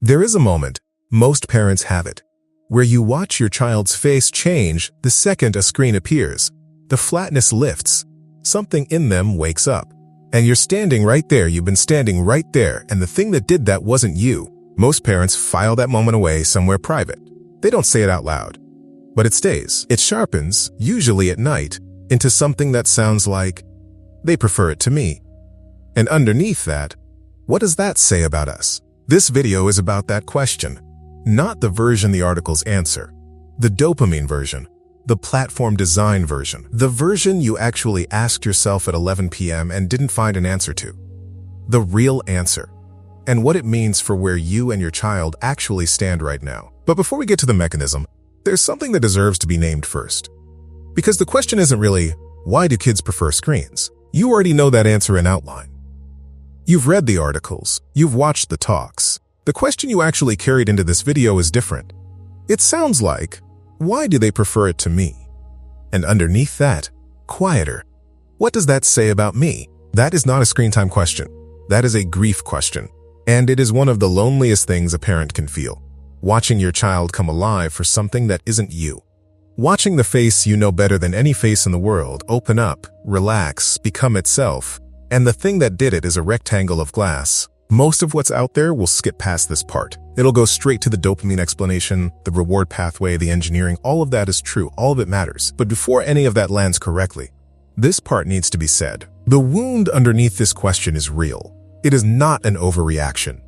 There is a moment, most parents have it, where you watch your child's face change the second a screen appears. The flatness lifts, something in them wakes up, and you're standing right there. You've been standing right there, and the thing that did that wasn't you. Most parents file that moment away somewhere private. They don't say it out loud, but it stays. It sharpens, usually at night, into something that sounds like, "They prefer it to me." And underneath that, what does that say about us? This video is about that question, not the version the articles answer, the dopamine version, the platform design version, the version you actually asked yourself at 11 p.m. and didn't find an answer to. The real answer, and what it means for where you and your child actually stand right now. But before we get to the mechanism, there's something that deserves to be named first. Because the question isn't really, why do kids prefer screens? You already know that answer in outline. You've read the articles, you've watched the talks. The question you actually carried into this video is different. It sounds like, why do they prefer it to me? And underneath that, quieter. What does that say about me? That is not a screen time question. That is a grief question. And it is one of the loneliest things a parent can feel. Watching your child come alive for something that isn't you. Watching the face you know better than any face in the world open up, relax, become itself. And the thing that did it is a rectangle of glass. Most of what's out there will skip past this part. It'll go straight to the dopamine explanation, the reward pathway, the engineering. All of that is true. All of it matters. But before any of that lands correctly, this part needs to be said. The wound underneath this question is real. It is not an overreaction.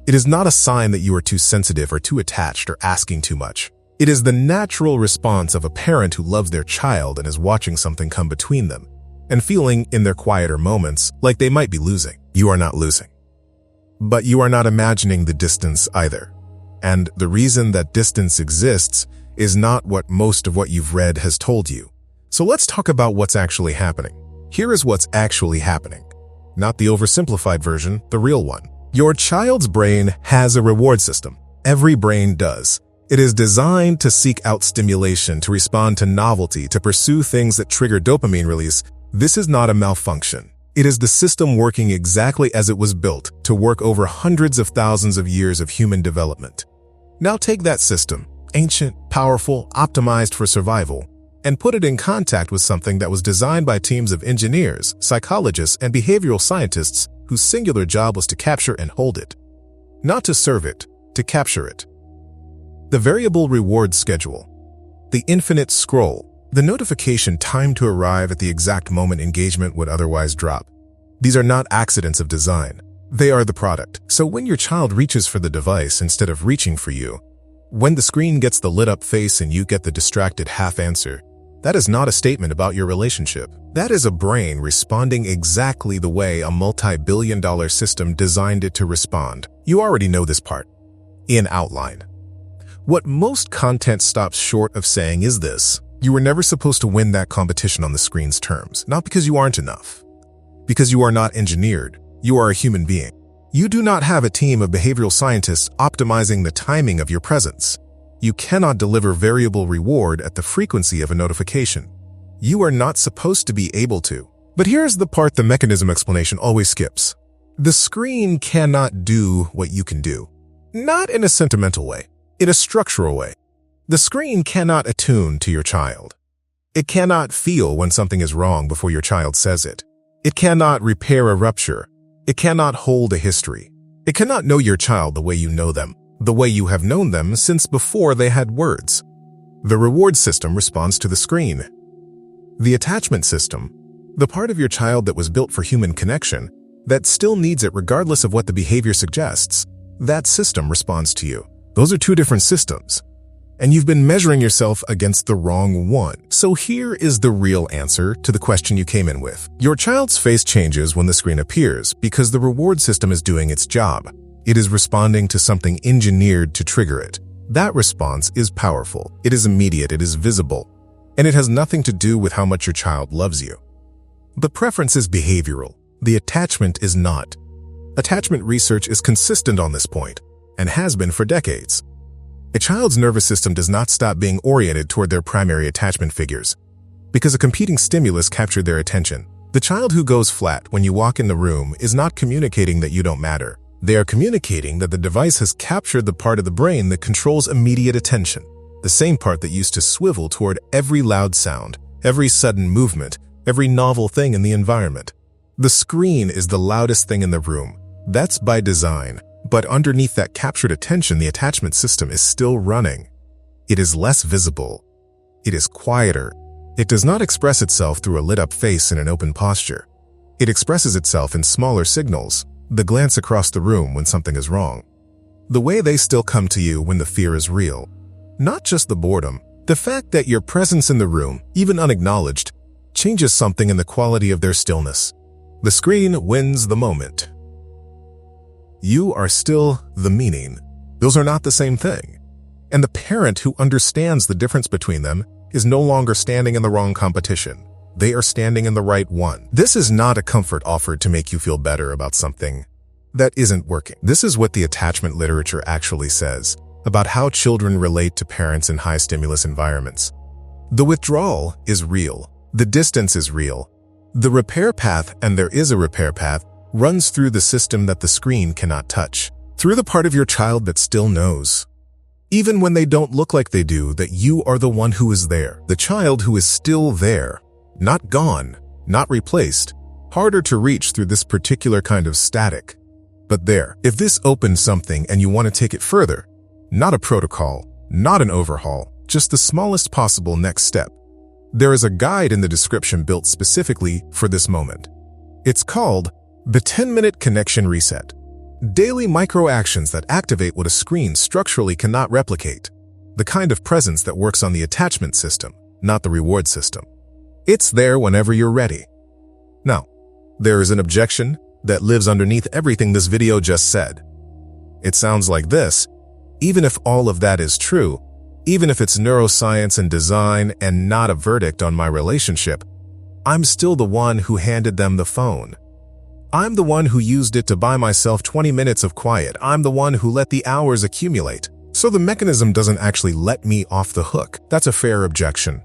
It is not a sign that you are too sensitive or too attached or asking too much. It is the natural response of a parent who loves their child and is watching something come between them and feeling in their quieter moments like they might be losing. You are not losing. But you are not imagining the distance either. And the reason that distance exists is not what most of what you've read has told you. So let's talk about what's actually happening. Here is what's actually happening. Not the oversimplified version, the real one. Your child's brain has a reward system. Every brain does. It is designed to seek out stimulation, to respond to novelty, to pursue things that trigger dopamine release. This is not a malfunction. It is the system working exactly as it was built to work over hundreds of thousands of years of human development. Now take that system, ancient, powerful, optimized for survival, and put it in contact with something that was designed by teams of engineers, psychologists, and behavioral scientists whose singular job was to capture and hold it. Not to serve it, to capture it. The variable reward schedule, the infinite scroll, the notification timed to arrive at the exact moment engagement would otherwise drop. These are not accidents of design. They are the product. So when your child reaches for the device instead of reaching for you, when the screen gets the lit up face and you get the distracted half answer, that is not a statement about your relationship. That is a brain responding exactly the way a multi-billion-dollar system designed it to respond. You already know this part. In outline. What most content stops short of saying is this: you were never supposed to win that competition on the screen's terms, not because you aren't enough. Because you are not engineered, you are a human being. You do not have a team of behavioral scientists optimizing the timing of your presence. You cannot deliver variable reward at the frequency of a notification. You are not supposed to be able to. But here's the part the mechanism explanation always skips. The screen cannot do what you can do. Not in a sentimental way, in a structural way. The screen cannot attune to your child. It cannot feel when something is wrong before your child says it. It cannot repair a rupture. It cannot hold a history. It cannot know your child the way you know them, the way you have known them since before they had words. The reward system responds to the screen. The attachment system, the part of your child that was built for human connection, that still needs it regardless of what the behavior suggests, that system responds to you. Those are two different systems. And you've been measuring yourself against the wrong one. So here is the real answer to the question you came in with. Your child's face changes when the screen appears because the reward system is doing its job. It is responding to something engineered to trigger it. That response is powerful. It is immediate. It is visible. And it has nothing to do with how much your child loves you. The preference is behavioral. The attachment is not. Attachment research is consistent on this point and has been for decades. A child's nervous system does not stop being oriented toward their primary attachment figures because a competing stimulus captured their attention. The child who goes flat when you walk in the room is not communicating that you don't matter. They are communicating that the device has captured the part of the brain that controls immediate attention, the same part that used to swivel toward every loud sound, every sudden movement, every novel thing in the environment. The screen is the loudest thing in the room. That's by design. But underneath that captured attention, the attachment system is still running. It is less visible. It is quieter. It does not express itself through a lit-up face in an open posture. It expresses itself in smaller signals, the glance across the room when something is wrong. The way they still come to you when the fear is real. Not just the boredom. The fact that your presence in the room, even unacknowledged, changes something in the quality of their stillness. The screen wins the moment. You are still the meaning. Those are not the same thing. And the parent who understands the difference between them is no longer standing in the wrong competition. They are standing in the right one. This is not a comfort offered to make you feel better about something that isn't working. This is what the attachment literature actually says about how children relate to parents in high-stimulus environments. The withdrawal is real. The distance is real. The repair path, and there is a repair path, runs through the system that the screen cannot touch, through the part of your child that still knows. Even when they don't look like they do, that you are the one who is there, the child who is still there, not gone, not replaced, harder to reach through this particular kind of static. But there, if this opens something and you want to take it further, not a protocol, not an overhaul, just the smallest possible next step. There is a guide in the description built specifically for this moment. It's called the 10-Minute Connection Reset. Daily micro-actions that activate what a screen structurally cannot replicate. The kind of presence that works on the attachment system, not the reward system. It's there whenever you're ready. Now, there is an objection that lives underneath everything this video just said. It sounds like this: even if all of that is true, even if it's neuroscience and design and not a verdict on my relationship, I'm still the one who handed them the phone. I'm the one who used it to buy myself 20 minutes of quiet. I'm the one who let the hours accumulate. So the mechanism doesn't actually let me off the hook. That's a fair objection.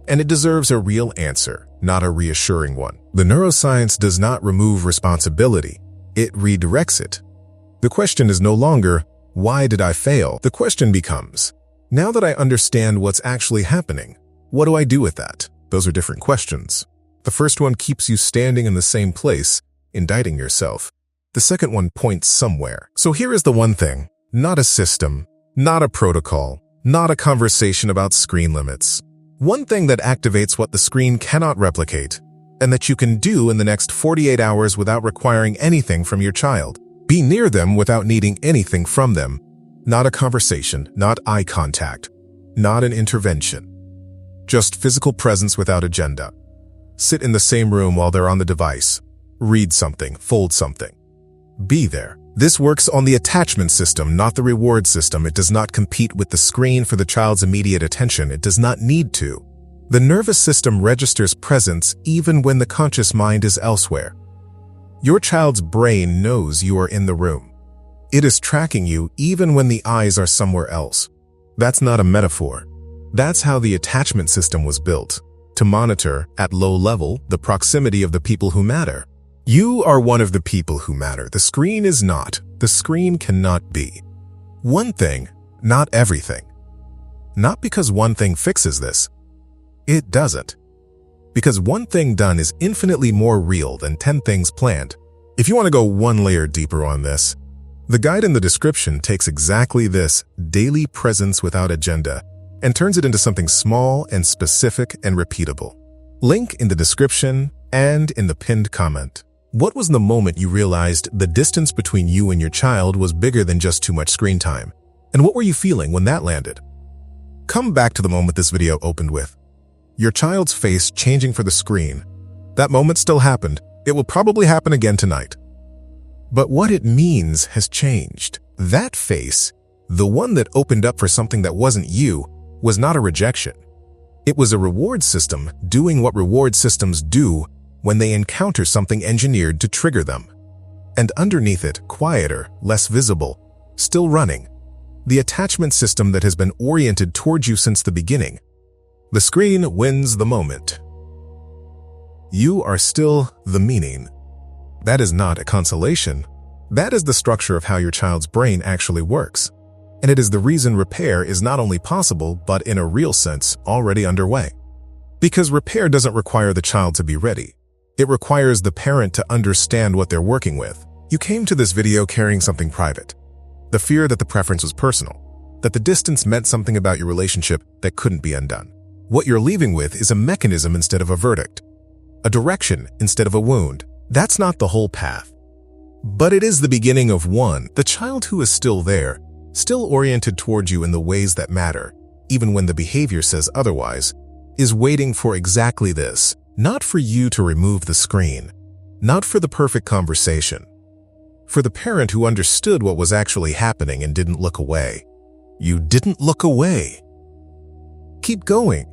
And it deserves a real answer, not a reassuring one. The neuroscience does not remove responsibility. It redirects it. The question is no longer, why did I fail? The question becomes, now that I understand what's actually happening, what do I do with that? Those are different questions. The first one keeps you standing in the same place, indicting yourself. The second one points somewhere. So here is the one thing, not a system, not a protocol, not a conversation about screen limits. One thing that activates what the screen cannot replicate, and that you can do in the next 48 hours without requiring anything from your child. Be near them without needing anything from them. Not a conversation, not eye contact, not an intervention. Just physical presence without agenda. Sit in the same room while they're on the device. Read something, fold something. Be there. This works on the attachment system, not the reward system. It does not compete with the screen for the child's immediate attention. It does not need to. The nervous system registers presence even when the conscious mind is elsewhere. Your child's brain knows you are in the room. It is tracking you even when the eyes are somewhere else. That's not a metaphor. That's how the attachment system was built, to monitor, at low level, the proximity of the people who matter. You are one of the people who matter. The screen is not. The screen cannot be. One thing, not everything. Not because one thing fixes this. It doesn't. Because one thing done is infinitely more real than 10 things planned. If you want to go one layer deeper on this, the guide in the description takes exactly this daily presence without agenda and turns it into something small and specific and repeatable. Link in the description and in the pinned comment. What was the moment you realized the distance between you and your child was bigger than just too much screen time? And what were you feeling when that landed? Come back to the moment this video opened with. Your child's face changing for the screen. That moment still happened. It will probably happen again tonight. But what it means has changed. That face, the one that opened up for something that wasn't you, was not a rejection. It was a reward system doing what reward systems do when they encounter something engineered to trigger them. And underneath it, quieter, less visible, still running, the attachment system that has been oriented towards you since the beginning. The screen wins the moment. You are still the meaning. That is not a consolation. That is the structure of how your child's brain actually works. And it is the reason repair is not only possible, but in a real sense, already underway. Because repair doesn't require the child to be ready. It requires the parent to understand what they're working with. You came to this video carrying something private. The fear that the preference was personal, that the distance meant something about your relationship that couldn't be undone. What you're leaving with is a mechanism instead of a verdict, a direction instead of a wound. That's not the whole path. But it is the beginning of one. The child who is still there, still oriented towards you in the ways that matter, even when the behavior says otherwise, is waiting for exactly this. Not for you to remove the screen, not for the perfect conversation, for the parent who understood what was actually happening and didn't look away. You didn't look away. Keep going.